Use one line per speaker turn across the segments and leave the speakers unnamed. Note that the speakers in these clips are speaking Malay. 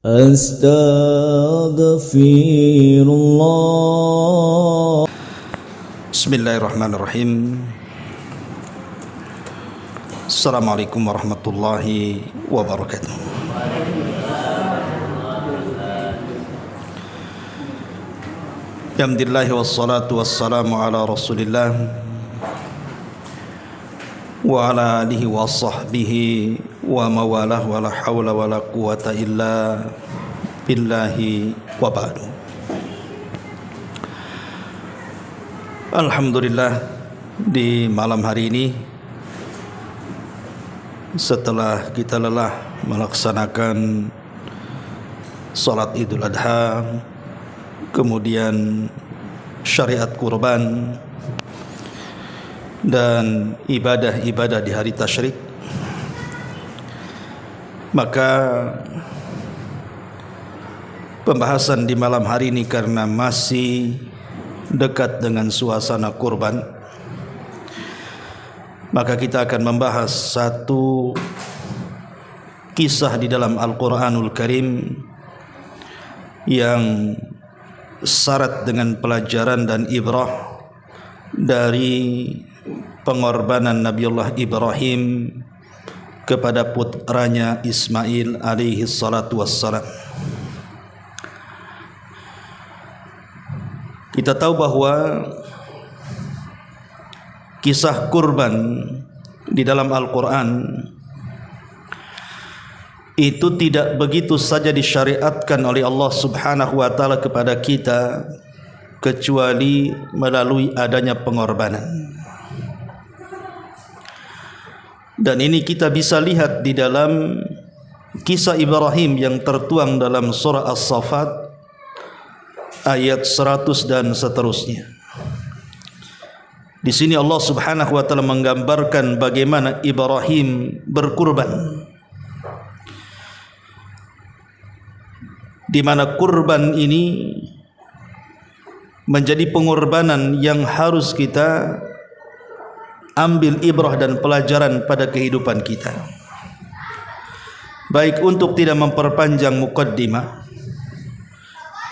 Astaghfirullah.
Bismillahirrahmanirrahim. Assalamualaikum warahmatullahi wabarakatuh. Alhamdulillah wassalatu wassalamu ala Rasulillah wa ala alihi wa sahbihi wa mawalah wa la hawla wa la quwata illa billahi wa ba'du. Alhamdulillah, di malam hari ini setelah kita lelah melaksanakan salat Idul Adha, kemudian syariat kurban dan ibadah-ibadah di hari tasyrik, maka pembahasan di malam hari ini karena masih dekat dengan suasana kurban, maka kita akan membahas satu kisah di dalam Al-Quranul Karim yang syarat dengan pelajaran dan ibrah dari pengorbanan Nabiullah Ibrahim kepada putranya Ismail alaihi salatu wassalam. Kita tahu bahwa kisah kurban di dalam Al-Quran itu tidak begitu saja disyariatkan oleh Allah Subhanahu wa ta'ala kepada kita kecuali melalui adanya pengorbanan. Dan ini kita bisa lihat di dalam kisah Ibrahim yang tertuang dalam surah As-Saffat ayat 100 dan seterusnya. Di sini Allah Subhanahu wa ta'ala menggambarkan bagaimana Ibrahim berkurban, di mana kurban ini menjadi pengorbanan yang harus kita ambil ibrah dan pelajaran pada kehidupan kita. Baik, untuk tidak memperpanjang muqaddimah,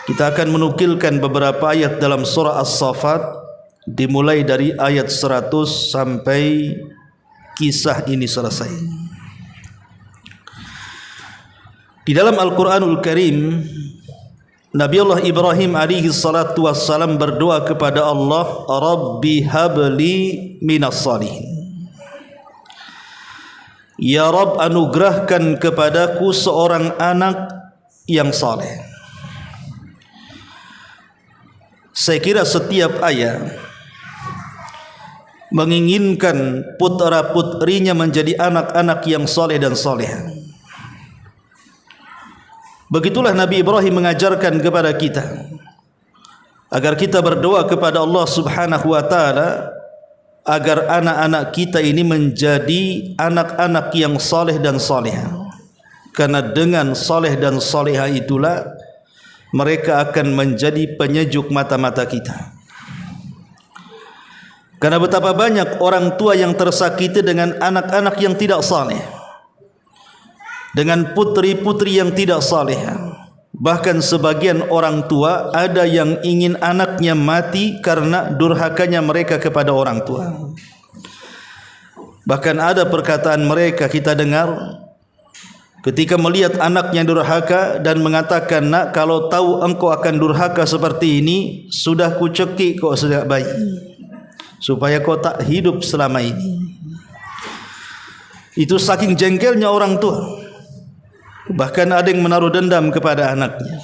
kita akan menukilkan beberapa ayat dalam surah As-Saffat dimulai dari ayat 100 sampai kisah ini selesai. Di dalam Al-Quranul Karim, Nabiullah Ibrahim alaihi salatu wassalam berdoa kepada Allah, Rabbi habli minas salihin. Ya Rabb, anugerahkan kepadaku seorang anak yang saleh. Saya kira setiap ayah menginginkan putra-putrinya menjadi anak-anak yang saleh dan salehah. Begitulah Nabi Ibrahim mengajarkan kepada kita agar kita berdoa kepada Allah Subhanahu wa ta'ala agar anak-anak kita ini menjadi anak-anak yang saleh dan salehah. Karena dengan saleh dan salehah itulah mereka akan menjadi penyejuk mata-mata kita. Karena betapa banyak orang tua yang tersakiti dengan anak-anak yang tidak saleh, dengan putri-putri yang tidak saleh. Bahkan sebagian orang tua ada yang ingin anaknya mati karena durhakanya mereka kepada orang tua. Bahkan ada perkataan mereka kita dengar ketika melihat anaknya durhaka dan mengatakan, nak, kalau tahu engkau akan durhaka seperti ini, sudah kucekik kau sejak bayi supaya kau tak hidup selama ini. Itu saking jengkelnya orang tua. Bahkan ada yang menaruh dendam kepada anaknya.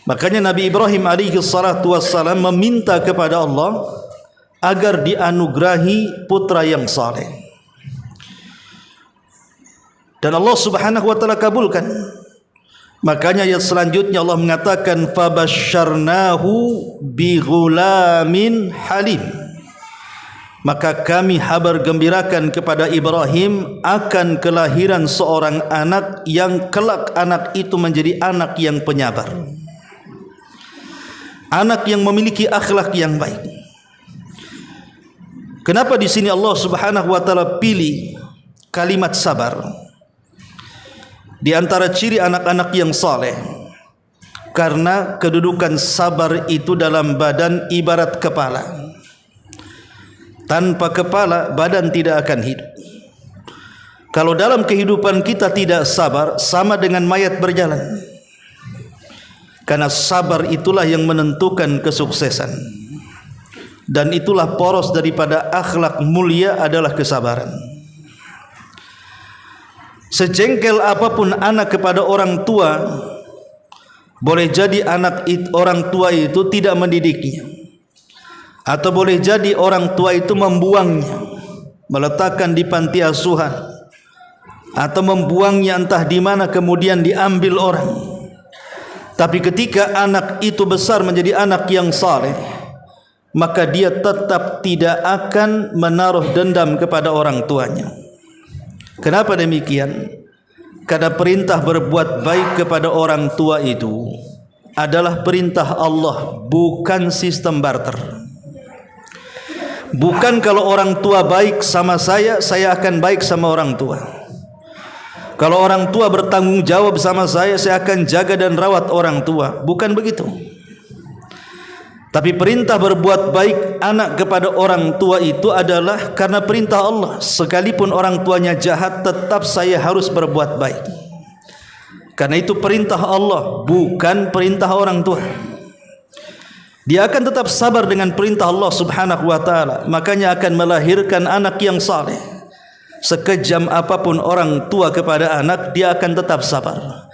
Makanya Nabi Ibrahim alaihi salatu wassalam meminta kepada Allah agar dianugerahi putra yang saleh. Dan Allah Subhanahu wa ta'ala kabulkan. Makanya ayat selanjutnya Allah mengatakan, fabasyarnahu bighulamin halim. Maka kami habar gembirakan kepada Ibrahim akan kelahiran seorang anak yang kelak anak itu menjadi anak yang penyabar, anak yang memiliki akhlak yang baik. Kenapa di sini Allah Subhanahu wa taala pilih kalimat sabar? di antara ciri anak-anak yang saleh, karena kedudukan sabar itu dalam badan ibarat kepala. Tanpa kepala badan tidak akan hidup. Kalau dalam kehidupan kita tidak sabar, sama dengan mayat berjalan. Karena sabar itulah yang menentukan kesuksesan. Dan itulah poros daripada akhlak mulia adalah kesabaran. Sejengkel apapun anak kepada orang tua, boleh jadi orang tua itu tidak mendidiknya, atau boleh jadi orang tua itu membuangnya, meletakkan di panti asuhan, atau membuangnya entah di mana kemudian diambil orang. Tapi ketika anak itu besar menjadi anak yang saleh, maka dia tetap tidak akan menaruh dendam kepada orang tuanya. Kenapa demikian? Karena perintah berbuat baik kepada orang tua itu adalah perintah Allah, bukan sistem barter. Bukan kalau orang tua baik sama saya akan baik sama orang tua. Kalau orang tua bertanggung jawab sama saya akan jaga dan rawat orang tua. Bukan begitu. Tapi perintah berbuat baik anak kepada orang tua itu adalah karena perintah Allah. Sekalipun orang tuanya jahat, tetap saya harus berbuat baik. Karena itu perintah Allah, bukan perintah orang tua. Dia akan tetap sabar dengan perintah Allah subhanahu wa ta'ala. Makanya akan melahirkan anak yang saleh. Sekejam apapun orang tua kepada anak, dia akan tetap sabar.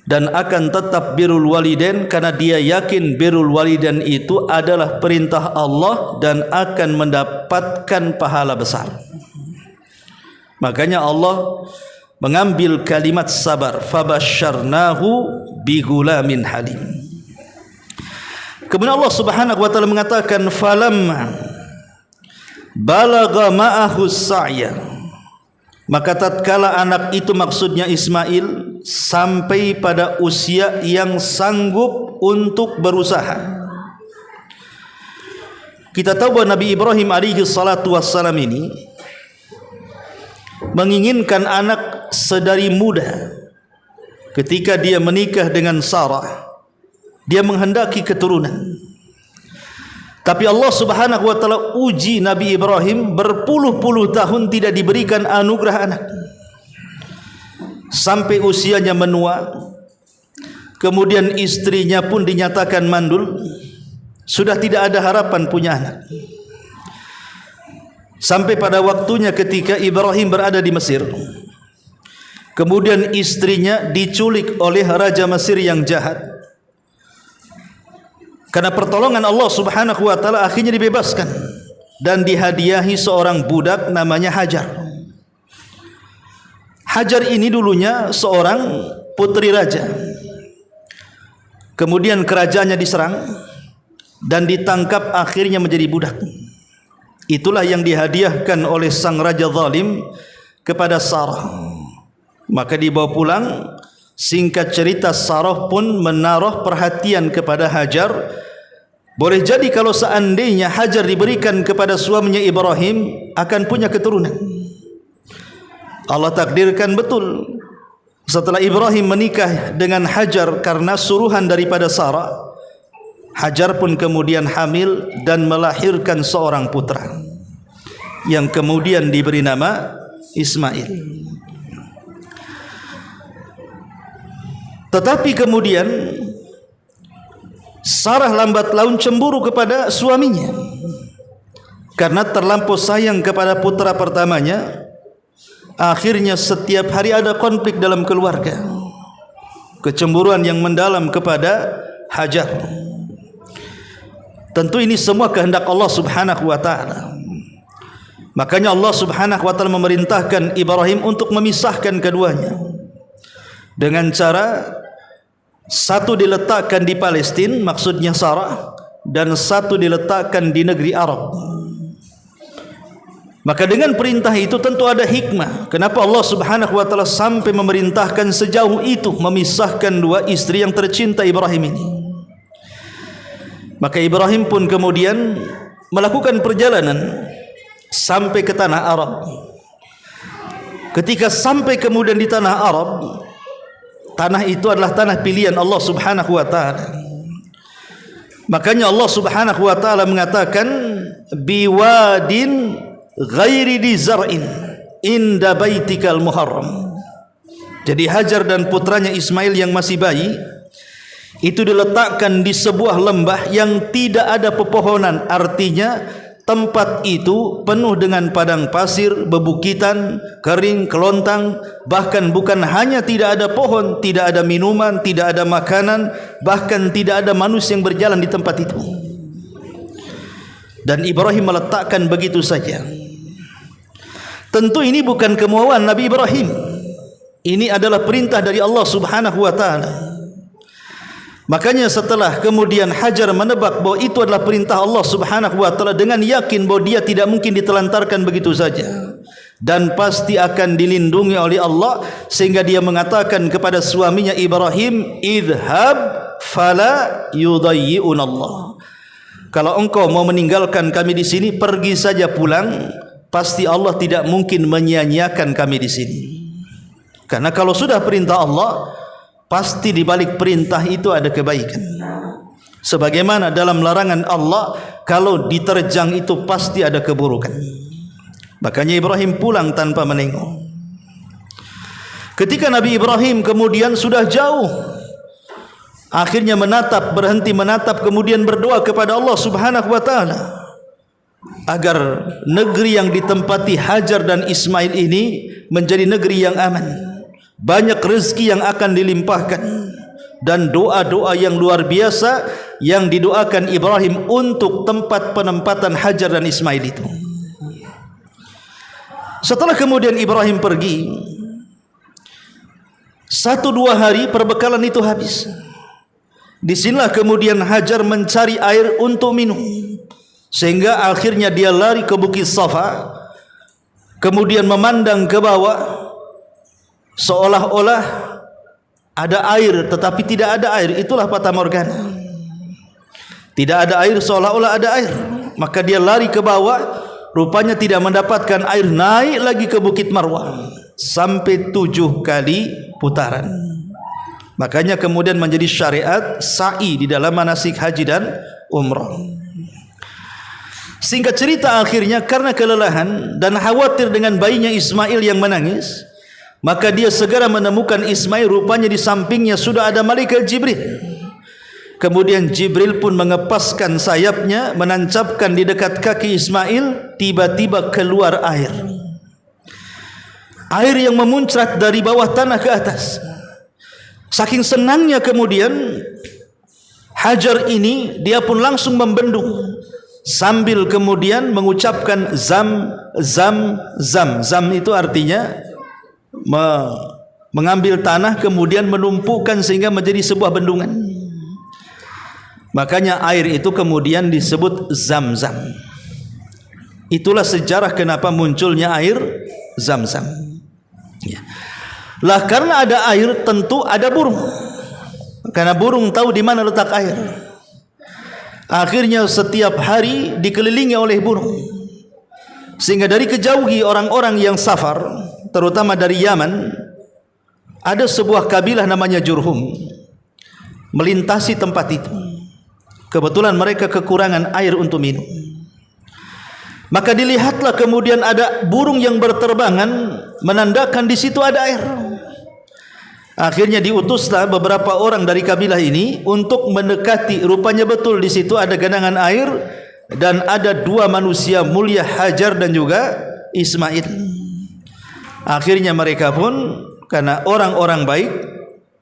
Dan akan tetap birrul walidain, karena dia yakin birrul walidain itu adalah perintah Allah dan akan mendapatkan pahala besar. Makanya Allah mengambil kalimat sabar, fabasyarnahu bigulamin halim. Kemudian Allah subhanahu wa ta'ala mengatakan, falamma balagha ma'ahu sa'ya, maka tatkala anak itu, maksudnya Ismail, sampai pada usia yang sanggup untuk berusaha. Kita tahu bahwa Nabi Ibrahim alaihi salatu wassalam ini menginginkan anak sedari muda. Ketika dia menikah dengan Sarah, dia menghendaki keturunan. Tapi Allah subhanahu wa ta'ala uji Nabi Ibrahim, berpuluh-puluh tahun tidak diberikan anugerah anak. Sampai usianya menua, kemudian istrinya pun dinyatakan mandul, sudah tidak ada harapan punya anak. Sampai pada waktunya ketika Ibrahim berada di Mesir, kemudian istrinya diculik oleh Raja Mesir yang jahat. Karena pertolongan Allah subhanahu wa ta'ala, akhirnya dibebaskan dan dihadiahi seorang budak namanya Hajar. Hajar ini dulunya seorang putri raja. Kemudian kerajaannya diserang dan ditangkap, akhirnya menjadi budak. Itulah yang dihadiahkan oleh sang raja zalim kepada Sarah. Maka dibawa pulang. Singkat cerita, Sarah pun menaruh perhatian kepada Hajar. Boleh jadi kalau seandainya Hajar diberikan kepada suaminya Ibrahim, akan punya keturunan. Allah takdirkan betul. Setelah Ibrahim menikah dengan Hajar karena suruhan daripada Sarah, Hajar pun kemudian hamil dan melahirkan seorang putra yang kemudian diberi nama Ismail. Tetapi kemudian Sarah lambat laun cemburu kepada suaminya karena terlampau sayang kepada putra pertamanya. Akhirnya setiap hari ada konflik dalam keluarga, kecemburuan yang mendalam kepada Hajar. Tentu ini semua kehendak Allah subhanahu wa ta'ala. Makanya Allah subhanahu wa ta'ala memerintahkan Ibrahim untuk memisahkan keduanya dengan cara satu diletakkan di Palestina, maksudnya Sarah, dan satu diletakkan di negeri Arab. Maka dengan perintah itu tentu ada hikmah. Kenapa Allah subhanahu wa ta'ala sampai memerintahkan sejauh itu memisahkan dua istri yang tercinta Ibrahim ini. Maka Ibrahim pun kemudian melakukan perjalanan sampai ke tanah Arab. Ketika sampai kemudian di tanah Arab, tanah itu adalah tanah pilihan Allah Subhanahu wa taala. Makanya Allah Subhanahu wa taala mengatakan biwadin ghairi di zar'in inda baitikal muharram. Jadi Hajar dan putranya Ismail yang masih bayi itu diletakkan di sebuah lembah yang tidak ada pepohonan. Artinya tempat itu penuh dengan padang pasir, bebukitan, kering, kelontang. Bahkan bukan hanya tidak ada pohon, tidak ada minuman, tidak ada makanan, bahkan tidak ada manusia yang berjalan di tempat itu. Dan Ibrahim meletakkan begitu saja. Tentu ini bukan kemauan Nabi Ibrahim. Ini adalah perintah dari Allah Subhanahu wa taala. Makanya setelah kemudian Hajar menebak bahwa itu adalah perintah Allah Subhanahu wa taala dengan yakin bahwa dia tidak mungkin ditelantarkan begitu saja dan pasti akan dilindungi oleh Allah, sehingga dia mengatakan kepada suaminya Ibrahim, idhab fala yudayyi'un Allah. Kalau engkau mau meninggalkan kami di sini, pergi saja pulang, pasti Allah tidak mungkin menyia-nyiakan kami di sini. Karena kalau sudah perintah Allah, pasti di balik perintah itu ada kebaikan. Sebagaimana dalam larangan Allah, kalau diterjang itu pasti ada keburukan. Makanya Ibrahim pulang tanpa menengok. Ketika Nabi Ibrahim kemudian sudah jauh, akhirnya berhenti menatap, kemudian berdoa kepada Allah Subhanahu wa taala agar negeri yang ditempati Hajar dan Ismail ini menjadi negeri yang aman, banyak rezeki yang akan dilimpahkan, dan doa-doa yang luar biasa yang didoakan Ibrahim untuk tempat penempatan Hajar dan Ismail itu. Setelah kemudian Ibrahim pergi, 1-2 hari perbekalan itu habis. Disinilah kemudian Hajar mencari air untuk minum, sehingga akhirnya dia lari ke Bukit Safa, kemudian memandang ke bawah, seolah-olah ada air tetapi tidak ada air. Itulah fata morgana. Tidak ada air seolah-olah ada air. Maka dia lari ke bawah, rupanya tidak mendapatkan air. Naik lagi ke Bukit Marwah sampai 7 kali putaran. Makanya kemudian menjadi syariat sa'i di dalam manasik haji dan umrah. Singkat cerita, akhirnya karena kelelahan dan khawatir dengan bayinya Ismail yang menangis, maka dia segera menemukan Ismail. Rupanya di sampingnya sudah ada malaikat Jibril. Kemudian Jibril pun mengepaskan sayapnya, menancapkan di dekat kaki Ismail. Tiba-tiba keluar air. Air yang memuncrat dari bawah tanah ke atas. Saking senangnya kemudian Hajar ini, dia pun langsung membendung sambil kemudian mengucapkan zam, zam, zam. Zam itu artinya mengambil tanah kemudian menumpukan sehingga menjadi sebuah bendungan. Makanya air itu kemudian disebut Zam-Zam. Itulah sejarah kenapa munculnya air Zam-Zam. Ya. Lah karena ada air tentu ada burung. Karena burung tahu di mana letak air. Akhirnya setiap hari dikelilingi oleh burung. Sehingga dari kejauhi orang-orang yang safar, terutama dari Yaman, ada sebuah kabilah namanya Jurhum melintasi tempat itu. Kebetulan mereka kekurangan air untuk minum. Maka dilihatlah kemudian ada burung yang berterbangan, menandakan di situ ada air. Akhirnya diutuslah beberapa orang dari kabilah ini untuk mendekati. Rupanya betul di situ ada genangan air dan ada 2 manusia mulia, Hajar dan juga Ismail. Akhirnya mereka pun, karena orang-orang baik,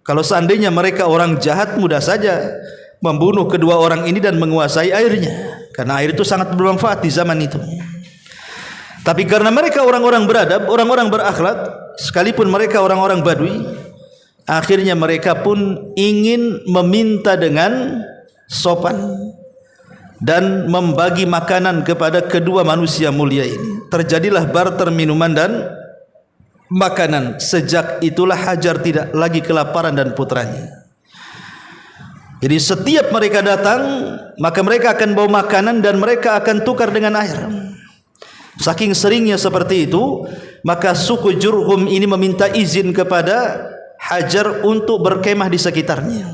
kalau seandainya mereka orang jahat, mudah saja membunuh kedua orang ini dan menguasai airnya, karena air itu sangat bermanfaat di zaman itu. Tapi karena mereka orang-orang beradab, orang-orang berakhlak, sekalipun mereka orang-orang Badui, akhirnya mereka pun ingin meminta dengan sopan dan membagi makanan kepada kedua manusia mulia ini. Terjadilah barter minuman dan makanan. Sejak itulah Hajar tidak lagi kelaparan dan putranya. Jadi setiap mereka datang, maka mereka akan bawa makanan dan mereka akan tukar dengan air. Saking seringnya seperti itu, maka suku Jurhum ini meminta izin kepada Hajar untuk berkemah di sekitarnya.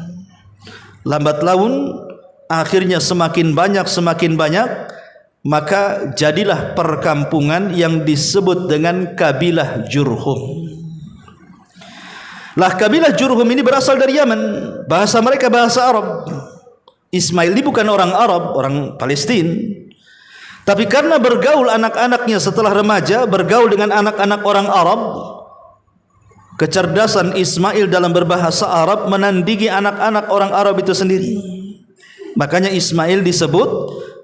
Lambat laun akhirnya semakin banyak, maka jadilah perkampungan yang disebut dengan kabilah Jurhum. Lah kabilah Jurhum ini berasal dari Yaman. Bahasa mereka bahasa Arab. Ismail ini bukan orang Arab, orang Palestina. Tapi karena bergaul anak-anaknya setelah remaja, bergaul dengan anak-anak orang Arab, kecerdasan Ismail dalam berbahasa Arab menandingi anak-anak orang Arab itu sendiri. Makanya Ismail disebut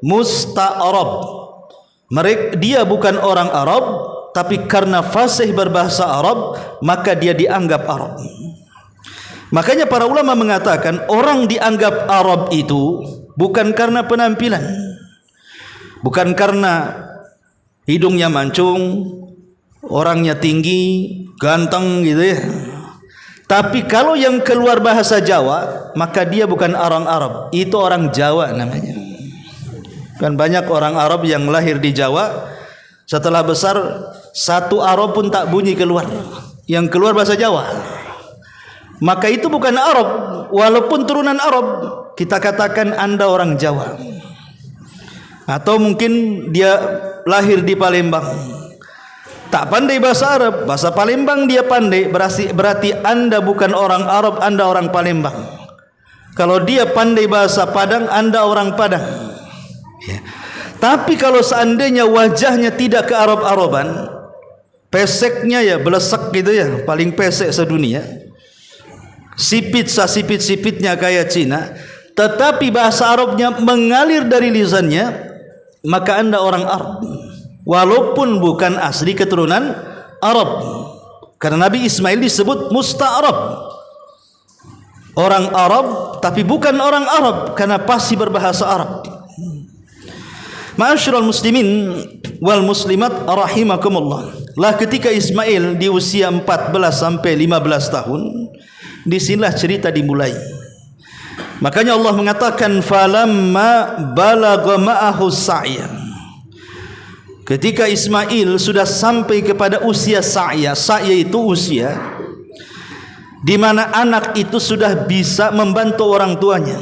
Musta'arab. Dia bukan orang Arab, tapi karena fasih berbahasa Arab, maka dia dianggap Arab. Makanya para ulama mengatakan orang dianggap Arab itu bukan karena penampilan, bukan karena hidungnya mancung, orangnya tinggi, ganteng gitu ya. Tapi kalau yang keluar bahasa Jawa, maka dia bukan orang Arab, itu orang Jawa namanya. Kan banyak orang Arab yang lahir di Jawa, setelah besar satu Arab pun tak bunyi keluar, yang keluar bahasa Jawa. Maka itu bukan Arab, walaupun turunan Arab, kita katakan Anda orang Jawa. Atau mungkin dia lahir di Palembang, tak pandai bahasa Arab, bahasa Palembang dia pandai, berarti Anda bukan orang Arab, Anda orang Palembang. Kalau dia pandai bahasa Padang, Anda orang Padang ya. Tapi kalau seandainya wajahnya tidak ke Arab-Araban, peseknya ya belesek gitu ya, paling pesek sedunia, sipitnya kayak Cina, tetapi bahasa Arabnya mengalir dari lisannya, maka Anda orang Arab, walaupun bukan asli keturunan Arab. Karena Nabi Ismail disebut Musta'arab, orang Arab tapi bukan orang Arab karena pasti berbahasa Arab. Ma'asyiral muslimin wal muslimat rahimakumullah. Lah ketika Ismail di usia 14 sampai 15 tahun, disinilah cerita dimulai. Makanya Allah mengatakan falamma balagha ma'ahu sa'ya. Ketika Ismail sudah sampai kepada usia sa'ya, sa'ya itu usia di mana anak itu sudah bisa membantu orang tuanya,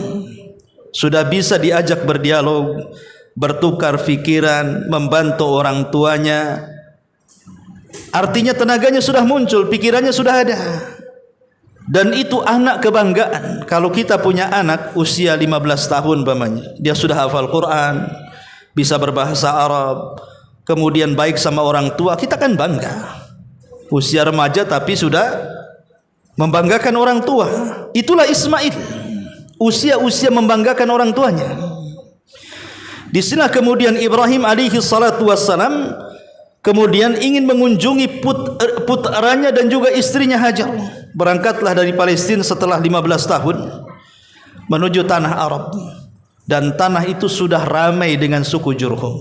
sudah bisa diajak berdialog, bertukar fikiran, membantu orang tuanya. Artinya tenaganya sudah muncul, pikirannya sudah ada. Dan itu anak kebanggaan. Kalau kita punya anak usia 15 tahun umpamanya, dia sudah hafal Quran, bisa berbahasa Arab, kemudian baik sama orang tua, kita kan bangga. Usia remaja tapi sudah membanggakan orang tua. Itulah Ismail, usia-usia membanggakan orang tuanya. Di sini kemudian Ibrahim alaihi salatu wassalam kemudian ingin mengunjungi putranya dan juga istrinya Hajar. Berangkatlah dari Palestina setelah 15 tahun menuju tanah Arab, dan tanah itu sudah ramai dengan suku Jurhum.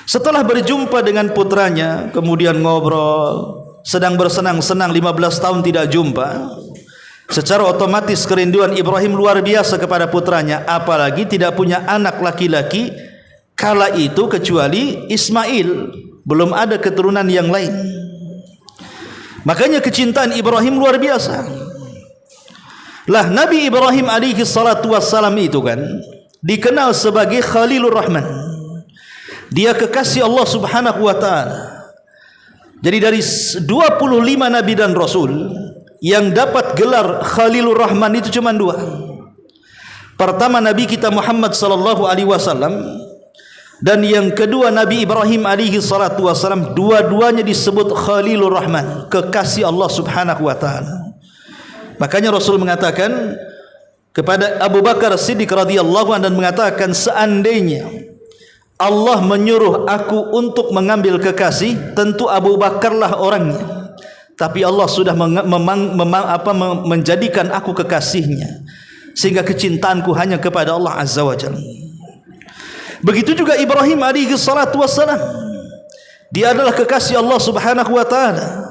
Setelah berjumpa dengan putranya, kemudian ngobrol, sedang bersenang-senang 15 tahun tidak jumpa, secara otomatis kerinduan Ibrahim luar biasa kepada putranya, apalagi tidak punya anak laki-laki kala itu kecuali Ismail, belum ada keturunan yang lain. Makanya kecintaan Ibrahim luar biasa. Lah Nabi Ibrahim alaihi salatu wassalam itu kan dikenal sebagai Khalilur Rahman. Dia kekasih Allah Subhanahu wa taala. Jadi dari 25 nabi dan rasul, yang dapat gelar Khalilur Rahman itu cuma 2. Pertama Nabi kita Muhammad sallallahu alaihi wasallam, dan yang kedua Nabi Ibrahim alaihi salatu wasallam. Dua-duanya disebut Khalilur Rahman, kekasih Allah Subhanahu wa taala. Makanya Rasul mengatakan kepada Abu Bakar Siddiq radhiyallahu anhu dan mengatakan, seandainya Allah menyuruh aku untuk mengambil kekasih, tentu Abu Bakarlah orangnya. Tapi Allah sudah menjadikan aku kekasihnya, sehingga kecintaanku hanya kepada Allah Azza wa Jalla. Begitu juga Ibrahim alaihi salatu wassalam. Dia adalah kekasih Allah Subhanahu wa taala,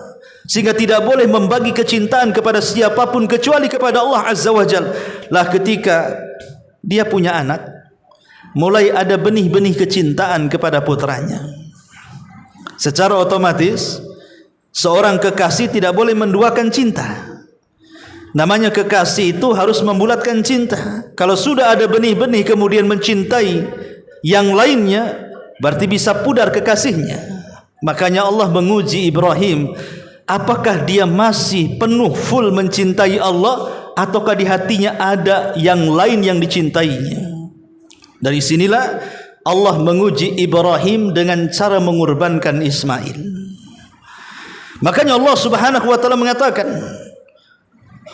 sehingga tidak boleh membagi kecintaan kepada siapapun kecuali kepada Allah Azza wa Jalla. Lah ketika dia punya anak, mulai ada benih-benih kecintaan kepada putranya. Secara otomatis seorang kekasih tidak boleh menduakan cinta. Namanya kekasih itu harus membulatkan cinta. Kalau sudah ada benih-benih kemudian mencintai yang lainnya, berarti bisa pudar kekasihnya. Makanya Allah menguji Ibrahim, apakah dia masih penuh full mencintai Allah, ataukah di hatinya ada yang lain yang dicintainya. Dari sinilah Allah menguji Ibrahim dengan cara mengorbankan Ismail. Makanya Allah Subhanahu wa taala mengatakan,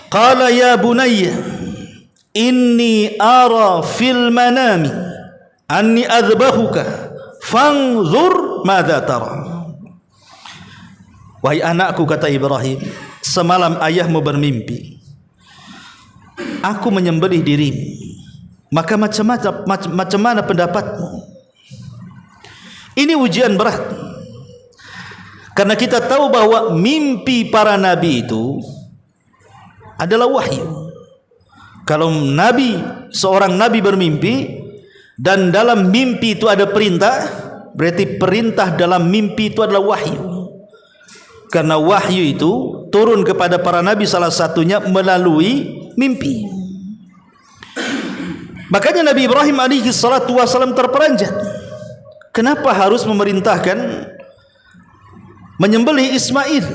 qala ya bunayya inni ara fil manami anni adbahuka fanzur madza tara. Wahai anakku, kata Ibrahim, semalam ayahmu bermimpi aku menyembelih dirimu, maka macam mana pendapatmu? Ini ujian berat, karena kita tahu bahwa mimpi para nabi itu adalah wahyu. Kalau seorang nabi bermimpi dan dalam mimpi itu ada perintah, berarti perintah dalam mimpi itu adalah wahyu. Karena wahyu itu turun kepada para nabi salah satunya melalui mimpi. Makanya Nabi Ibrahim alaihi salatu wasallam terperanjat. Kenapa harus memerintahkan menyembelih Ismail?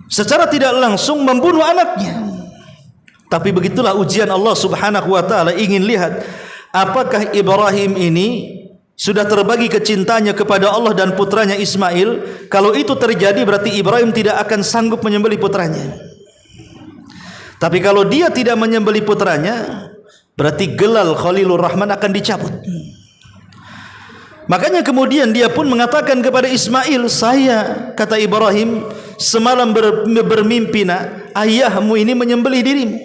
Secara tidak langsung membunuh anaknya. Tapi begitulah ujian Allah Subhanahu wa taala, ingin lihat apakah Ibrahim ini sudah terbagi kecintanya kepada Allah dan putranya Ismail. Kalau itu terjadi berarti Ibrahim tidak akan sanggup menyembelih putranya. Tapi kalau dia tidak menyembelih putranya, berarti gelal Khalilur Rahman akan dicabut. Makanya kemudian dia pun mengatakan kepada Ismail, saya, kata Ibrahim, semalam bermimpi nak, ayahmu ini menyembelih dirimu.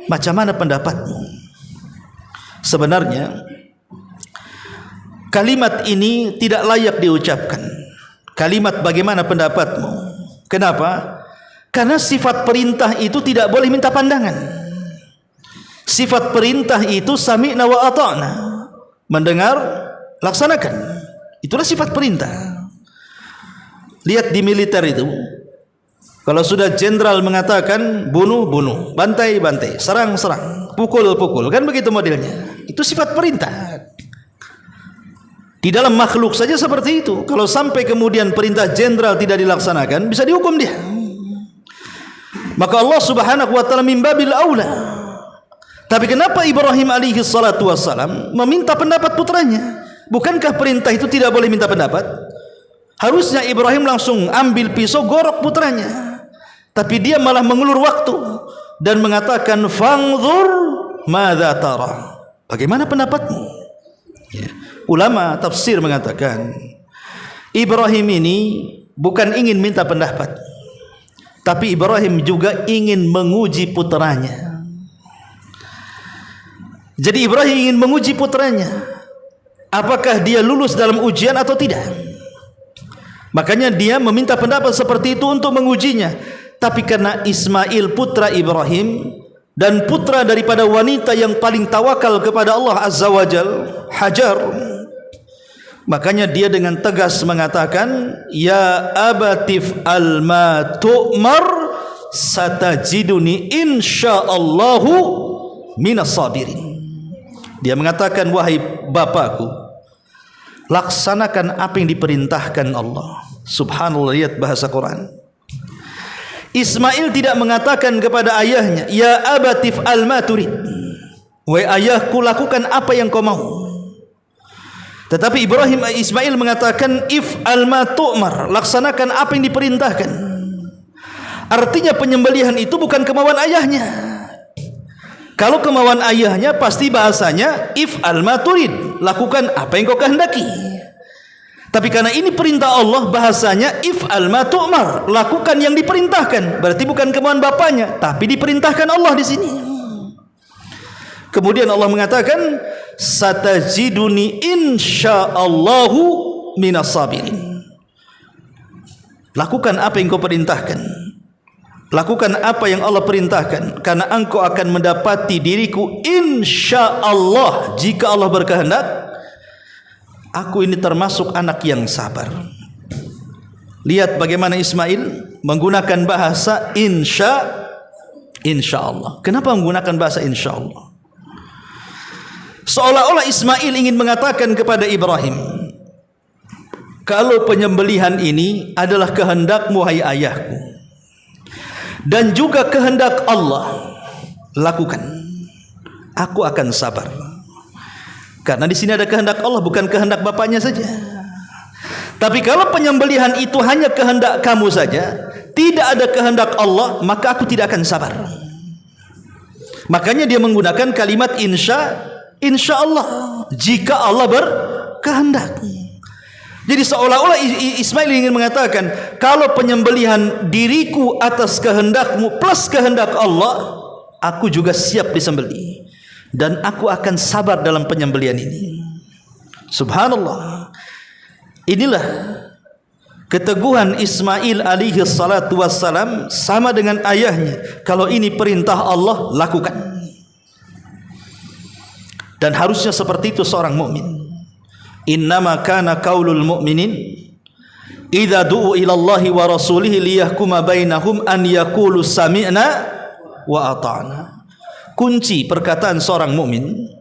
Macam mana pendapatmu? Sebenarnya kalimat ini tidak layak diucapkan. Kalimat bagaimana pendapatmu? Kenapa? Karena sifat perintah itu tidak boleh minta pandangan. Sifat perintah itu sami'na wa ata'na, mendengar, laksanakan. Itulah sifat perintah. Lihat di militer itu, kalau sudah jenderal mengatakan bunuh, bunuh, bantai, bantai, serang, serang, pukul, pukul, kan begitu modelnya. Itu sifat perintah. Di dalam makhluk saja seperti itu. Kalau sampai kemudian perintah jenderal tidak dilaksanakan, bisa dihukum dia. Maka Allah Subhanahu wa taala min babil aula. Tapi kenapa Ibrahim alaihi salatu wassalam meminta pendapat putranya? Bukankah perintah itu tidak boleh minta pendapat? Harusnya Ibrahim langsung ambil pisau gorok putranya. Tapi dia malah mengulur waktu dan mengatakan fanzur madza tara. Bagaimana pendapatmu? Ya. Ulama tafsir mengatakan Ibrahim ini bukan ingin minta pendapat, tapi Ibrahim juga ingin menguji putranya. Jadi Ibrahim ingin menguji putranya, apakah dia lulus dalam ujian atau tidak. Makanya dia meminta pendapat seperti itu untuk mengujinya. Tapi karena Ismail putra Ibrahim dan putra daripada wanita yang paling tawakal kepada Allah Azza wa Jal, Hajar, makanya dia dengan tegas mengatakan, ya abatif alma tu'mar satajiduni insyaallahu minas sabirin. Dia mengatakan, wahai bapakku, laksanakan apa yang diperintahkan Allah. Subhanallah, lihat bahasa Quran. Ismail tidak mengatakan kepada ayahnya, ya abatif alma turid, wahai ayahku, lakukan apa yang kau mau. Tetapi Ismail mengatakan, if alma tu'mar, laksanakan apa yang diperintahkan. Artinya penyembelihan itu bukan kemauan ayahnya. Kalau kemauan ayahnya pasti bahasanya if alma turid, lakukan apa yang kau kehendaki. Tapi karena ini perintah Allah, bahasanya if alma tu'mar, lakukan yang diperintahkan. Berarti bukan kemauan bapaknya, tapi diperintahkan Allah di sini. Kemudian Allah mengatakan, satajiduni insyaallahu minas sabirin. Lakukan apa yang kau perintahkan. Lakukan apa yang Allah perintahkan, karena engkau akan mendapati diriku insyaallah, jika Allah berkehendak, aku ini termasuk anak yang sabar. Lihat bagaimana Ismail menggunakan bahasa insya Allah. Kenapa menggunakan bahasa insya Allah? Seolah-olah Ismail ingin mengatakan kepada Ibrahim, kalau penyembelihan ini adalah kehendakmu hai ayahku, dan juga kehendak Allah, lakukan. Aku akan sabar. Karena di sini ada kehendak Allah, bukan kehendak bapaknya saja. Tapi kalau penyembelihan itu hanya kehendak kamu saja, tidak ada kehendak Allah, maka aku tidak akan sabar. Makanya dia menggunakan kalimat insya Allah, jika Allah berkehendak. Jadi seolah-olah Ismail ingin mengatakan, kalau penyembelihan diriku atas kehendakmu plus kehendak Allah, aku juga siap disembelih, dan aku akan sabar dalam penyembelihan ini. Subhanallah. Inilah keteguhan Ismail alaihi salatu wassalam sama dengan ayahnya. Kalau ini perintah Allah, lakukan. Dan harusnya seperti itu seorang mukmin. Innama kana qaulul mu'minin idza du'u ila Allahi wa rasulihi liyahkuma bainahum an yaqulu sami'na wa ata'na. Kunci perkataan seorang mukmin,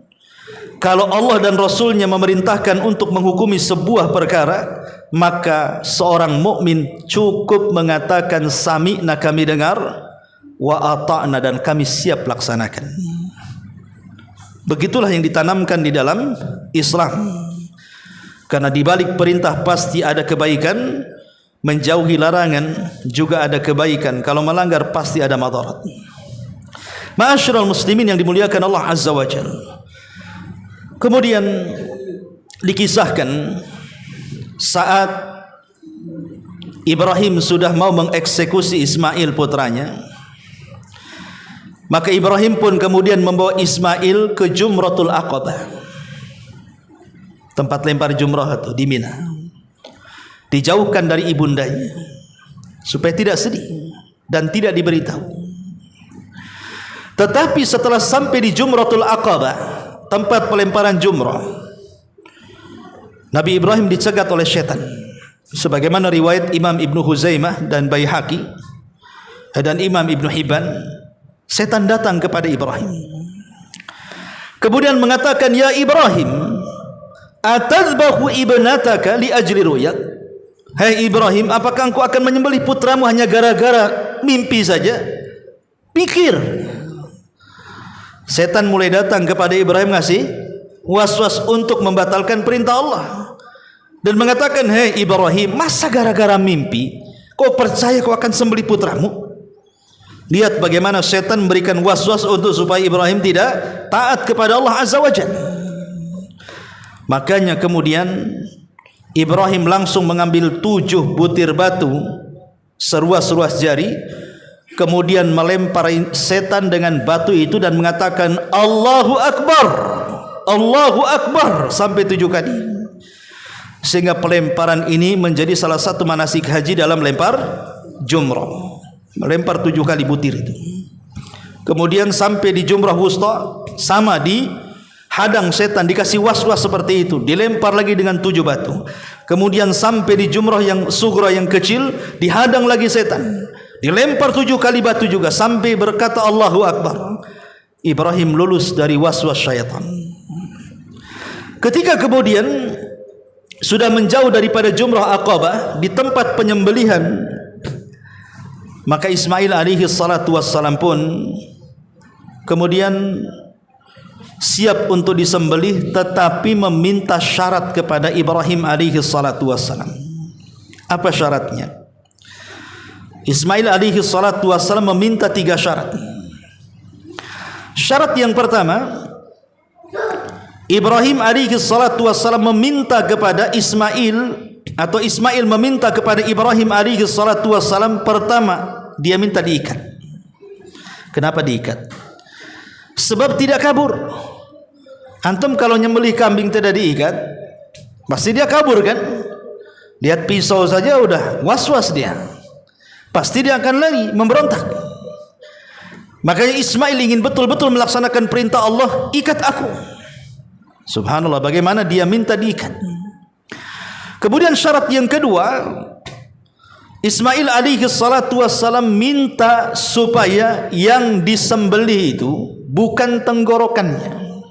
kalau Allah dan Rasulnya memerintahkan untuk menghukumi sebuah perkara, maka seorang mukmin cukup mengatakan sami'na, kami dengar, wa ata'na, dan kami siap laksanakan. Begitulah yang ditanamkan di dalam Islam. Karena di balik perintah pasti ada kebaikan, menjauhi larangan juga ada kebaikan. Kalau melanggar pasti ada madarat. Ma'asyiral muslimin yang dimuliakan Allah Azza wa Jalla. Kemudian dikisahkan saat Ibrahim sudah mau mengeksekusi Ismail putranya, maka Ibrahim pun kemudian membawa Ismail ke Jumratul Aqabah, tempat lempar jumrah itu di Mina. Dijauhkan dari ibundanya supaya tidak sedih dan tidak diberitahu. Tetapi setelah sampai di Jumratul Aqabah, tempat pelemparan jumrah, Nabi Ibrahim dicegat oleh syaitan. Sebagaimana riwayat Imam Ibnu Huzaimah dan Baihaqi dan Imam Ibnu Hibban, setan datang kepada Ibrahim, kemudian mengatakan, ya Ibrahim, atadzbahu ibnataka li ajli ru'yak. Hai Ibrahim, apakah engkau akan menyembelih putramu hanya gara-gara mimpi saja? Pikir. Setan mulai datang kepada Ibrahim, ngasih was-was untuk membatalkan perintah Allah, dan mengatakan, hei Ibrahim, masa gara-gara mimpi kau percaya kau akan sembelih putramu? Lihat bagaimana setan memberikan was-was untuk supaya Ibrahim tidak taat kepada Allah Azza wa Jalla. Makanya kemudian Ibrahim langsung mengambil 7 butir batu seruas-ruas jari, kemudian melempar setan dengan batu itu dan mengatakan Allahu Akbar, Allahu Akbar sampai 7 kali. Sehingga pelemparan ini menjadi salah satu manasik haji dalam lempar jumrah. Melempar 7 kali butir itu. Kemudian sampai di Jumrah Wusta, sama dihadang setan, dikasih was-was seperti itu, dilempar lagi dengan 7 batu. Kemudian sampai di Jumrah yang sugra, yang kecil, dihadang lagi setan, dilempar 7 kali batu juga, sampai berkata Allahu Akbar. Ibrahim lulus dari was-was syaitan. Ketika kemudian sudah menjauh daripada Jumrah Aqabah, di tempat penyembelihan, maka Ismail alaihi salatu wassalam pun kemudian siap untuk disembelih, tetapi meminta syarat kepada Ibrahim alaihi salatu wassalam. Apa syaratnya? Ismail alaihi salatu wassalam meminta 3 syarat. Syarat yang pertama, Ibrahim alaihi salatu wassalam meminta kepada Ismail, atau Ismail meminta kepada Ibrahim alaihi salatu wassalam, pertama dia minta diikat. Kenapa diikat? Sebab tidak kabur. Antum kalau nyembelih kambing tidak diikat, pasti dia kabur kan? Lihat pisau saja udah was-was dia, pasti dia akan lari memberontak. Makanya Ismail ingin betul-betul melaksanakan perintah Allah, ikat aku. Subhanallah, bagaimana dia minta diikat. Kemudian syarat yang kedua, Ismail alaihi salatu wassalam minta supaya yang disembelih itu bukan tenggorokannya,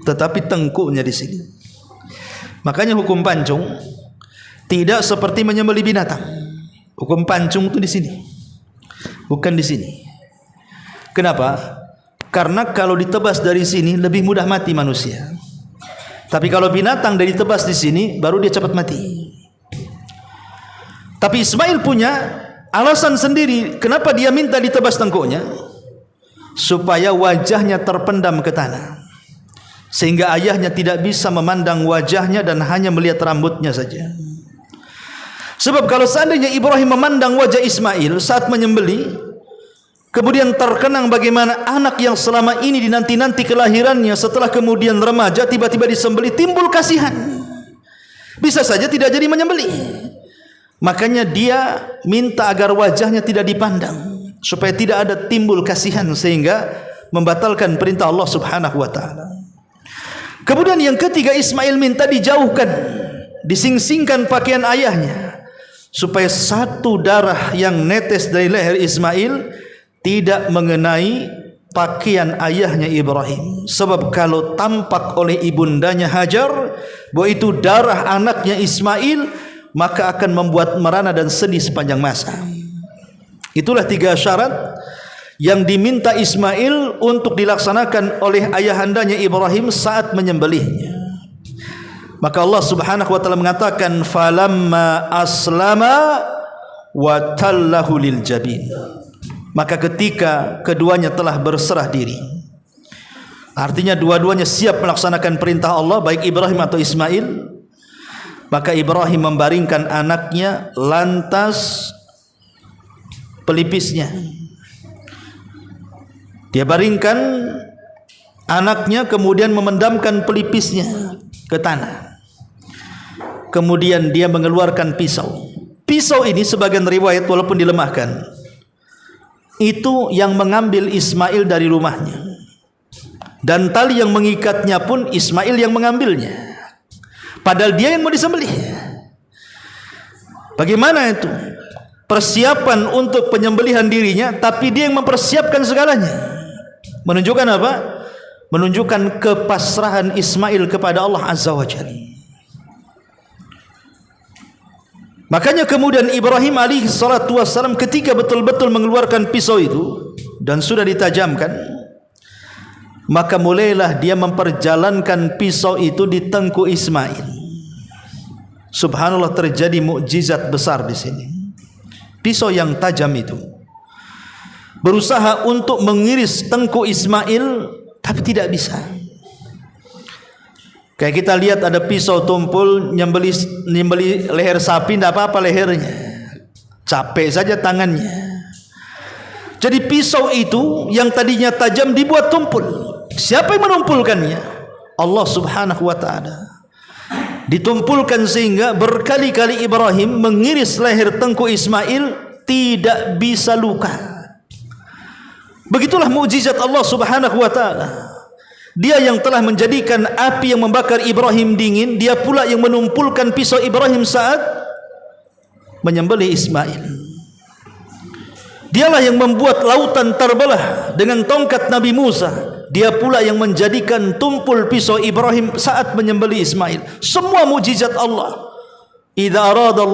tetapi tengkuknya di sini. Makanya hukum pancung tidak seperti menyembelih binatang. Hukum pancung itu di sini, bukan di sini. Kenapa? Karena kalau ditebas dari sini lebih mudah mati manusia. Tapi kalau binatang dari ditebas di sini baru dia cepat mati. Tapi Ismail punya alasan sendiri kenapa dia minta ditebas tengkuknya, supaya wajahnya terpendam ke tanah, sehingga ayahnya tidak bisa memandang wajahnya dan hanya melihat rambutnya saja. Sebab kalau seandainya Ibrahim memandang wajah Ismail saat menyembelih, kemudian terkenang bagaimana anak yang selama ini dinanti-nanti kelahirannya, setelah kemudian remaja tiba-tiba disembelih, timbul kasihan, bisa saja tidak jadi menyembelih. Makanya dia minta agar wajahnya tidak dipandang, supaya tidak ada timbul kasihan, sehingga membatalkan perintah Allah subhanahu wa ta'ala. Kemudian yang ketiga, Ismail minta dijauhkan, disingsingkan pakaian ayahnya, supaya satu darah yang netes dari leher Ismail tidak mengenai pakaian ayahnya Ibrahim. Sebab kalau tampak oleh ibundanya Hajar bahwa itu darah anaknya Ismail, maka akan membuat merana dan sedih sepanjang masa. Itulah tiga syarat yang diminta Ismail untuk dilaksanakan oleh ayahandanya Ibrahim saat menyembelihnya. Maka Allah subhanahu wa ta'ala mengatakan, falamma aslama wa tallahu lil jabin. Maka ketika keduanya telah berserah diri, artinya dua-duanya siap melaksanakan perintah Allah, baik Ibrahim atau Ismail, maka Ibrahim membaringkan anaknya lantas pelipisnya. Dia baringkan anaknya, kemudian memendamkan pelipisnya ke tanah. Kemudian dia mengeluarkan pisau. Pisau ini sebagian riwayat walaupun dilemahkan, itu yang mengambil Ismail dari rumahnya, dan tali yang mengikatnya pun Ismail yang mengambilnya, padahal dia yang mau disembelih. Bagaimana itu? Persiapan untuk penyembelihan dirinya, tapi dia yang mempersiapkan segalanya. Menunjukkan apa? Menunjukkan kepasrahan Ismail kepada Allah Azza wa Jalla. Makanya kemudian Ibrahim alaihi salatu wassalam ketika betul-betul mengeluarkan pisau itu dan sudah ditajamkan, maka mulailah dia memperjalankan pisau itu di tengkuk Ismail. Subhanallah, terjadi mukjizat besar di sini. Pisau yang tajam itu berusaha untuk mengiris tengkuk Ismail, tapi tidak bisa. Kayak kita lihat ada pisau tumpul nyembeli leher sapi, tidak apa-apa lehernya, capek saja tangannya. Jadi pisau itu yang tadinya tajam dibuat tumpul. Siapa yang menumpulkannya? Allah subhanahu wa ta'ala. Ditumpulkan sehingga berkali-kali Ibrahim mengiris leher tengkuk Ismail, tidak bisa luka. Begitulah mukjizat Allah subhanahu wa ta'ala. Dia yang telah menjadikan api yang membakar Ibrahim dingin, dia pula yang menumpulkan pisau Ibrahim saat menyembelih Ismail. Dialah yang membuat lautan terbelah dengan tongkat Nabi Musa. Dia pula yang menjadikan tumpul pisau Ibrahim saat menyembelih Ismail. Semua mukjizat Allah. Idza arada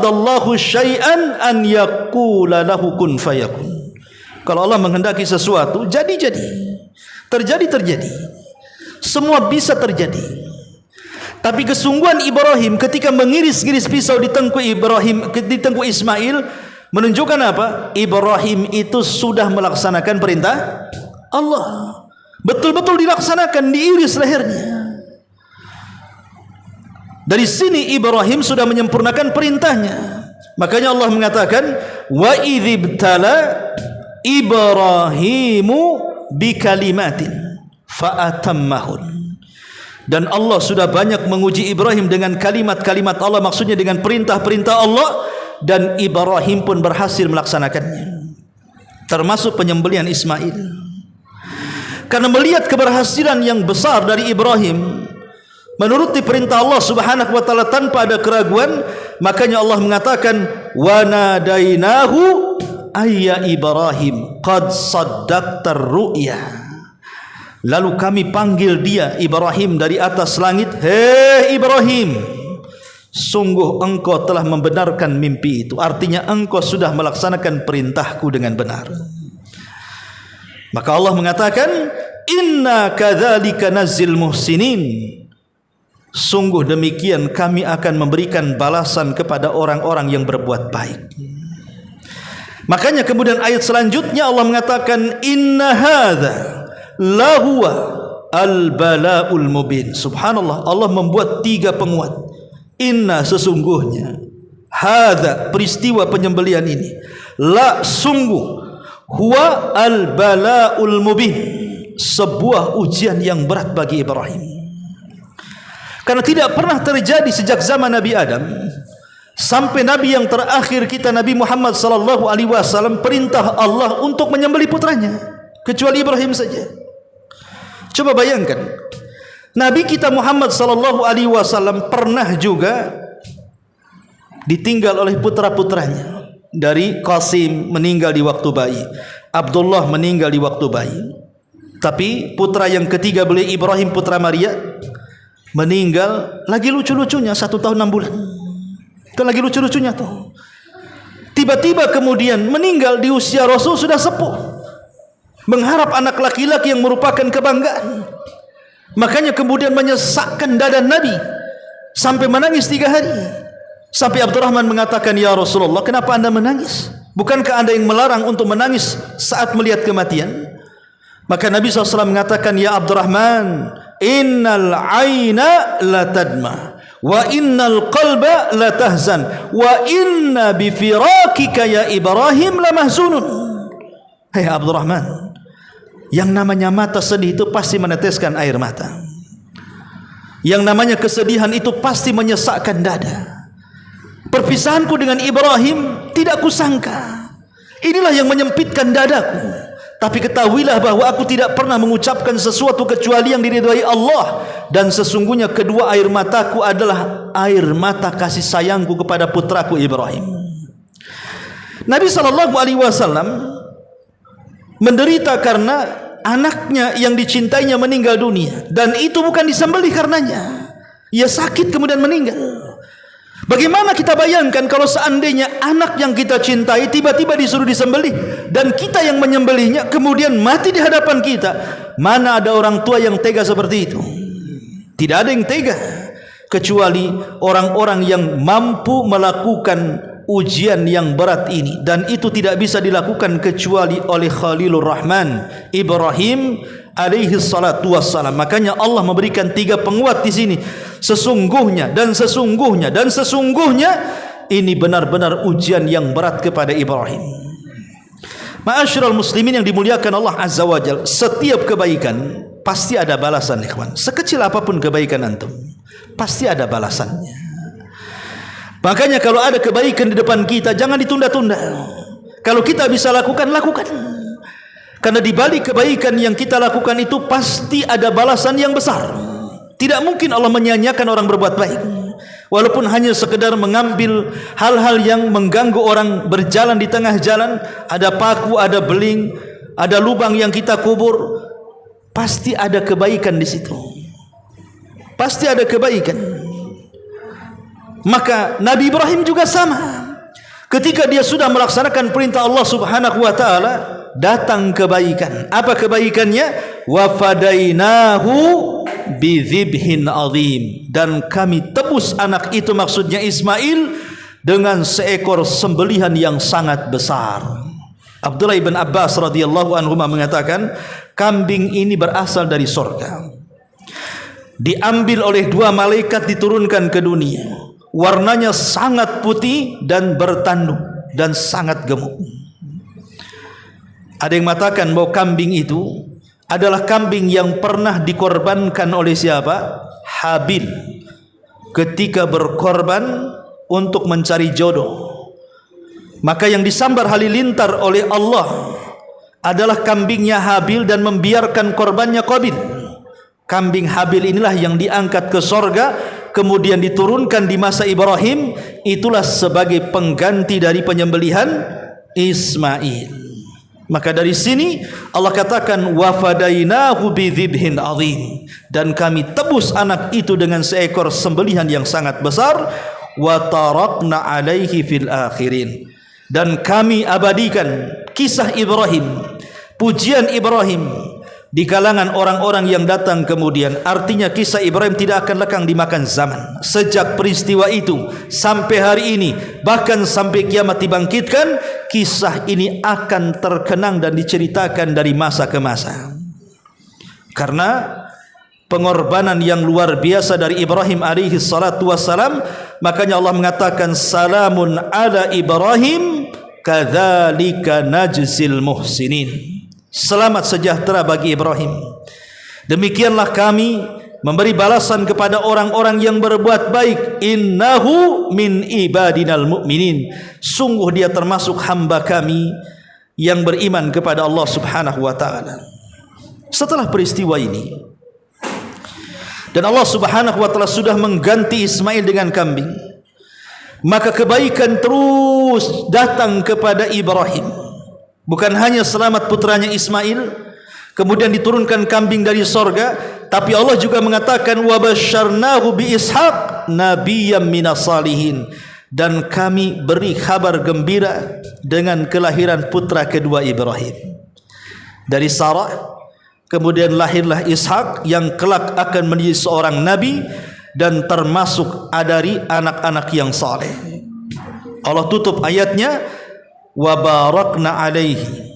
Allahu syai'an an yaqula lahu kun fayakun. Kalau Allah menghendaki sesuatu, jadi. Terjadi. Semua bisa terjadi. Tapi kesungguhan Ibrahim ketika mengiris-iris pisau di tengkuk Ismail menunjukkan apa? Ibrahim itu sudah melaksanakan perintah Allah. Betul-betul dilaksanakan, diiris lehernya. Dari sini Ibrahim sudah menyempurnakan perintahnya. Makanya Allah mengatakan, wa idzibtala Ibrahimu bikalimatin fa'atammahun. Dan Allah sudah banyak menguji Ibrahim dengan kalimat-kalimat Allah, maksudnya dengan perintah-perintah Allah, dan Ibrahim pun berhasil melaksanakannya, termasuk penyembelihan Ismail. Karena melihat keberhasilan yang besar dari Ibrahim menuruti perintah Allah subhanahu wa ta'ala tanpa ada keraguan, Makanya Allah mengatakan wa nadainahu ayya Ibrahim qad saddaqtar ru'ya. Lalu kami panggil dia Ibrahim dari atas langit, hei Ibrahim, sungguh engkau telah membenarkan mimpi itu. Artinya engkau sudah melaksanakan perintahku dengan benar. Maka Allah mengatakan inna kadzalika nazzil muhsinin, sungguh demikian kami akan memberikan balasan kepada orang-orang yang berbuat baik. Makanya kemudian ayat selanjutnya Allah mengatakan inna hadza lahuwa al-bala'ul mubin. Subhanallah, Allah membuat 3 penguat. Inna, sesungguhnya, hadza, peristiwa penyembelihan ini, la, sungguh, huwa al-bala'ul mubin, sebuah ujian yang berat bagi Ibrahim. Karena tidak pernah terjadi sejak zaman Nabi Adam sampai Nabi yang terakhir kita, Nabi Muhammad sallallahu alaihi wasallam, perintah Allah untuk menyembelih putranya, kecuali Ibrahim saja. Coba bayangkan, Nabi kita Muhammad sallallahu alaihi wasallam pernah juga ditinggal oleh putra-putranya. Dari Qasim meninggal di waktu bayi, Abdullah meninggal di waktu bayi. Tapi putra yang ketiga beliau Ibrahim putra Maria meninggal lagi lucu-lucunya 1 tahun 6 bulan. Itu lagi lucu-lucunya tuh. Tiba-tiba kemudian meninggal di usia Rasul sudah sepuh, mengharap anak laki-laki yang merupakan kebanggaan. Makanya kemudian menyesakkan dada Nabi sampai menangis 3 hari. Sampai Abdurrahman mengatakan, ya Rasulullah, kenapa anda menangis? Bukankah anda yang melarang untuk menangis saat melihat kematian? Maka Nabi SAW mengatakan, ya Abdurrahman, innal aina la tadma wa innal qalba la tahzan wa inna bifirakika ya Ibrahim la mahzunun. Hei Abdurrahman, yang namanya mata sedih itu pasti meneteskan air mata. Yang namanya kesedihan itu pasti menyesakkan dada. Perpisahanku dengan Ibrahim tidak kusangka. Inilah yang menyempitkan dadaku. Tapi ketahuilah bahwa aku tidak pernah mengucapkan sesuatu kecuali yang diridhai Allah. Dan sesungguhnya kedua air mataku adalah air mata kasih sayangku kepada putraku Ibrahim. Nabi SAW menderita karena anaknya yang dicintainya meninggal dunia, dan itu bukan disembelih karenanya. Ia sakit kemudian meninggal. Bagaimana kita bayangkan kalau seandainya anak yang kita cintai tiba-tiba disuruh disembelih dan kita yang menyembelihnya kemudian mati di hadapan kita? Mana ada orang tua yang tega seperti itu? Tidak ada yang tega kecuali orang-orang yang mampu melakukan ujian yang berat ini, dan itu tidak bisa dilakukan kecuali oleh Khalilur Rahman Ibrahim alaihi salatu wassalam. Makanya Allah memberikan 3 penguat di sini. Sesungguhnya dan sesungguhnya dan sesungguhnya, ini benar-benar ujian yang berat kepada Ibrahim. Ma'asyiral muslimin yang dimuliakan Allah Azza wa Jalla, setiap kebaikan pasti ada balasan, ikhwan. Sekecil apapun kebaikan antum, pasti ada balasannya. Makanya kalau ada kebaikan di depan kita, jangan ditunda-tunda. Kalau kita bisa lakukan, lakukan. Karena di balik kebaikan yang kita lakukan itu pasti ada balasan yang besar. Tidak mungkin Allah menyia-nyiakan orang berbuat baik. Walaupun hanya sekedar mengambil hal-hal yang mengganggu orang berjalan di tengah jalan, ada paku, ada beling, ada lubang yang kita kubur, pasti ada kebaikan di situ. Pasti ada kebaikan. Maka Nabi Ibrahim juga sama. Ketika dia sudah melaksanakan perintah Allah Subhanahu wa taala, datang kebaikan. Apa kebaikannya? Wa fadainahu bidzibhin azim, dan kami tebus anak itu, maksudnya Ismail, dengan seekor sembelihan yang sangat besar. Abdullah ibn Abbas radhiyallahu anhu mengatakan, kambing ini berasal dari surga, diambil oleh 2 malaikat, diturunkan ke dunia. Warnanya sangat putih dan bertanduk dan sangat gemuk. Ada yang mengatakan bahwa kambing itu adalah kambing yang pernah dikorbankan oleh siapa? Habil, ketika berkorban untuk mencari jodoh. Maka yang disambar halilintar oleh Allah adalah kambingnya Habil dan membiarkan korbannya Qabil. Kambing Habil inilah yang diangkat ke sorga kemudian diturunkan di masa Ibrahim, itulah sebagai pengganti dari penyembelihan Ismail. Maka dari sini Allah katakan wa fadainahu bidzibhin azim, dan kami tebus anak itu dengan seekor sembelihan yang sangat besar. Wa tarakna alaihi fil akhirin, dan kami abadikan kisah Ibrahim, pujian Ibrahim di kalangan orang-orang yang datang kemudian. Artinya kisah Ibrahim tidak akan lekang dimakan zaman. Sejak peristiwa itu sampai hari ini, bahkan sampai kiamat dibangkitkan, kisah ini akan terkenang dan diceritakan dari masa ke masa. Karena pengorbanan yang luar biasa dari Ibrahim alaihi salatu wassalam, makanya Allah mengatakan salamun ala Ibrahim kadzalika najzil muhsinin. Selamat sejahtera bagi Ibrahim, demikianlah kami memberi balasan kepada orang-orang yang berbuat baik. Innahu min ibadinal mu'minin, sungguh dia termasuk hamba kami yang beriman kepada Allah subhanahu wa ta'ala. Setelah peristiwa ini, dan Allah subhanahu wa ta'ala sudah mengganti Ismail dengan kambing, maka kebaikan terus datang kepada Ibrahim. Bukan hanya selamat putranya Ismail, kemudian diturunkan kambing dari sorga, tapi Allah juga mengatakan wa basyarnahu bi Ishaq nabiyyam minas salihin, dan kami beri kabar gembira dengan kelahiran putra kedua Ibrahim dari Sarah. Kemudian lahirlah Ishaq yang kelak akan menjadi seorang nabi dan termasuk dari anak-anak yang saleh. Allah tutup ayatnya wa barakna alaihi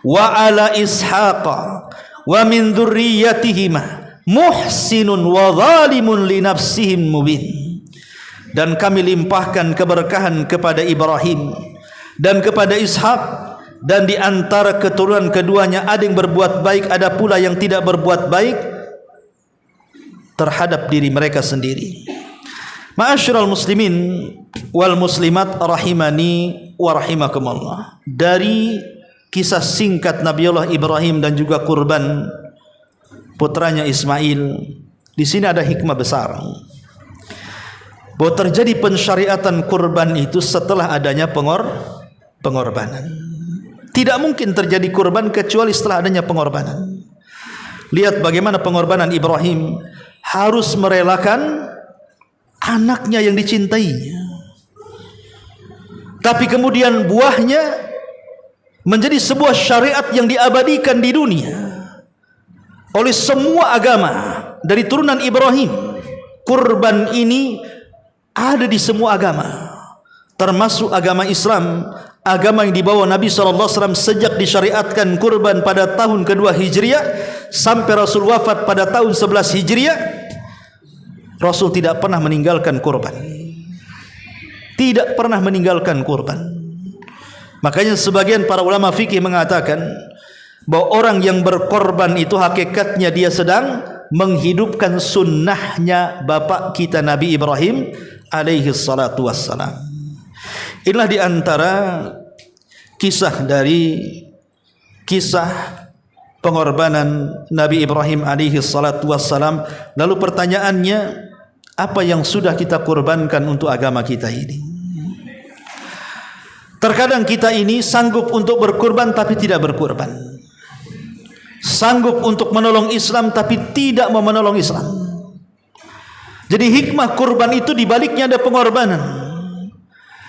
wa ala ishaqa wa min dzurriyyatihima muhsinun wa zalimun li nafsihim mubin, dan kami limpahkan keberkahan kepada Ibrahim dan kepada Ishaq, dan di antara keturunan keduanya ada yang berbuat baik, ada pula yang tidak berbuat baik terhadap diri mereka sendiri. Ma'asyiral muslimin wal muslimat rahimani wa rahimakumullah. Dari kisah singkat Nabiullah Ibrahim dan juga kurban putranya Ismail, di sini ada hikmah besar bahwa terjadi pensyariatan kurban itu setelah adanya pengorbanan. Tidak mungkin terjadi kurban kecuali setelah adanya pengorbanan. Lihat bagaimana pengorbanan Ibrahim, harus merelakan anaknya yang dicintainya, tapi kemudian buahnya menjadi sebuah syariat yang diabadikan di dunia oleh semua agama dari turunan Ibrahim. Kurban ini ada di semua agama, termasuk agama Islam, agama yang dibawa Nabi SAW sejak disyariatkan kurban pada tahun kedua Hijriah sampai Rasul wafat pada tahun 11 Hijriah. Rasul tidak pernah meninggalkan kurban, tidak pernah meninggalkan kurban. Makanya sebagian para ulama fikih mengatakan bahwa orang yang berkorban itu hakikatnya dia sedang menghidupkan sunnahnya bapak kita Nabi Ibrahim alaihi salatu wassalam. Inilah di antara kisah dari kisah pengorbanan Nabi Ibrahim alaihi salatu wassalam. Lalu pertanyaannya, apa yang sudah kita korbankan untuk agama kita ini? Terkadang kita ini sanggup untuk berkorban tapi tidak berkorban, sanggup untuk menolong Islam tapi tidak mau menolong Islam. Jadi hikmah kurban itu dibaliknya ada pengorbanan.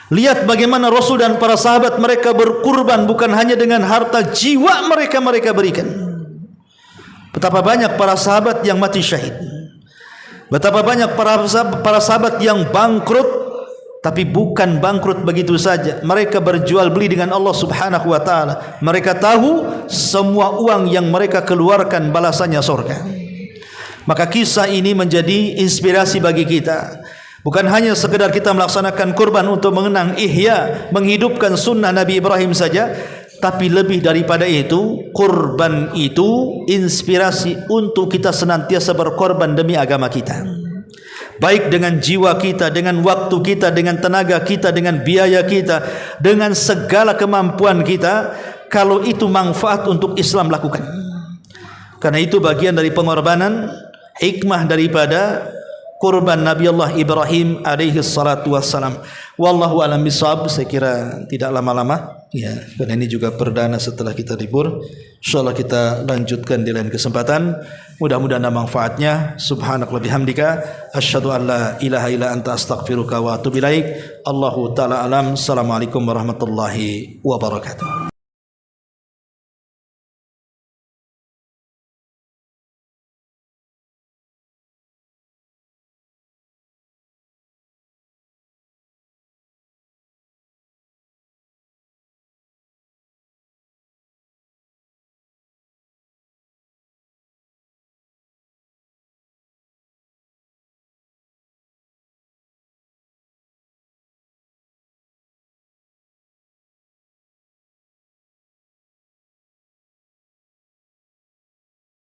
Lihat bagaimana Rasul dan para sahabat mereka berkurban bukan hanya dengan harta, jiwa mereka berikan. Betapa banyak para sahabat yang mati syahid, betapa banyak para sahabat yang bangkrut, tapi bukan bangkrut begitu saja. Mereka berjual beli dengan Allah subhanahu wa ta'ala. Mereka tahu semua uang yang mereka keluarkan balasannya surga. Maka kisah ini menjadi inspirasi bagi kita. Bukan hanya sekedar kita melaksanakan kurban untuk mengenang ihya, menghidupkan sunnah Nabi Ibrahim saja, tapi lebih daripada itu, kurban itu inspirasi untuk kita senantiasa berkorban demi agama kita. Baik dengan jiwa kita, dengan waktu kita, dengan tenaga kita, dengan biaya kita, dengan segala kemampuan kita, kalau itu manfaat untuk Islam lakukan. Karena itu bagian dari pengorbanan, hikmah daripada kurban Nabi Allah Ibrahim alaihi salatu wassalam. Wallahu alam bisawab. Saya kira tidak lama-lama ya, karena ini juga perdana setelah kita libur. Insyaallah kita lanjutkan di lain kesempatan. Mudah-mudahan ada manfaatnya. Subhanakallahumma bihamdika asyhadu an la ilaha illa anta astaghfiruka wa atubu ilaik. Allahu taala alam. Assalamualaikum warahmatullahi wabarakatuh.